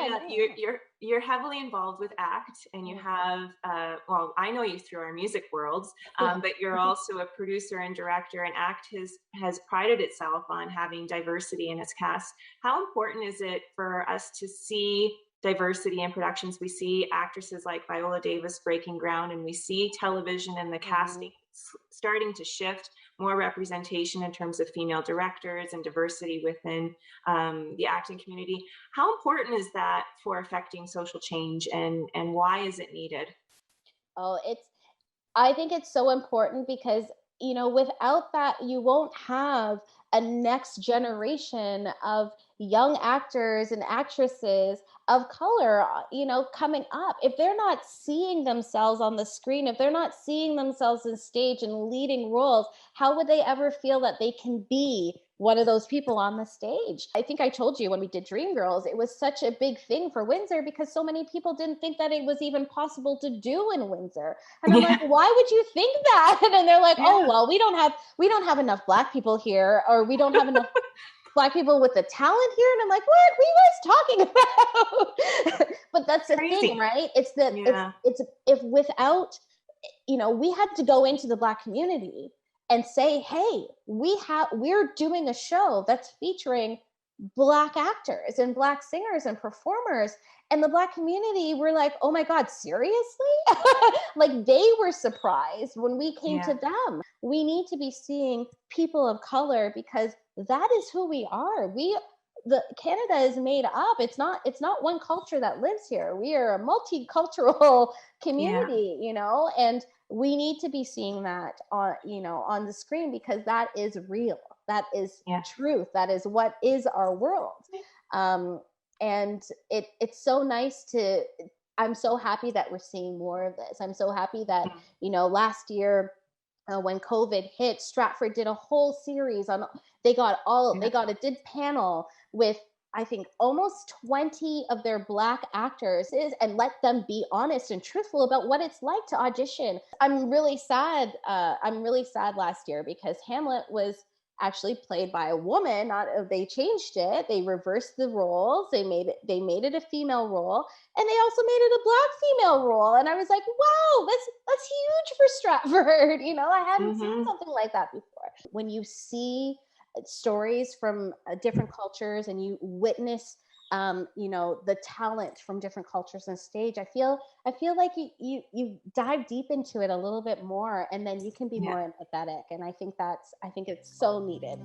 Moya, you're heavily involved with ACT, and you have well, I know you through our music worlds, but you're also a producer and director, and ACT has prided itself on having diversity in its cast. How important is it for us to see diversity in productions? We see actresses like Viola Davis breaking ground, and we see television and the casting starting to shift, more representation in terms of female directors and diversity within the acting community. How important is that for affecting social change, and why is it needed? Oh, I think it's so important because, without that, you won't have a next generation of young actors and actresses of color, coming up. If they're not seeing themselves on the screen, if they're not seeing themselves on stage and leading roles, how would they ever feel that they can be one of those people on the stage? I think I told you when we did Dreamgirls, it was such a big thing for Windsor because so many people didn't think that it was even possible to do in Windsor. And I'm like, why would you think that? And they're like, oh, well, we don't have enough Black people here, or we don't have enough Black people with the talent here. And I'm like, what are you guys talking about? But that's the thing, right? It's that it's if without, we had to go into the Black community and say, hey, we're doing a show that's featuring Black actors and Black singers and performers. And the Black community were like, oh my God, seriously? Like, they were surprised when we came to them. We need to be seeing people of color because that is who we are. Canada is made up. It's not one culture that lives here. We are a multicultural community, and we need to be seeing that on the screen because that is real. That is truth. That is what is our world. And it's so nice I'm so happy that we're seeing more of this. I'm so happy that, last year when COVID hit, Stratford did a whole series on, they got a did panel with, I think, almost 20 of their Black actors and let them be honest and truthful about what it's like to audition. I'm really sad last year because Hamlet was actually played by a woman. They changed it. They reversed the roles. They made it a female role, and they also made it a Black female role. And I was like, wow, that's huge for Stratford. I hadn't seen something like that before. When you see stories from different cultures and you witness the talent from different cultures on stage, I feel like you dive deep into it a little bit more, and then you can be more empathetic. And I think it's so needed.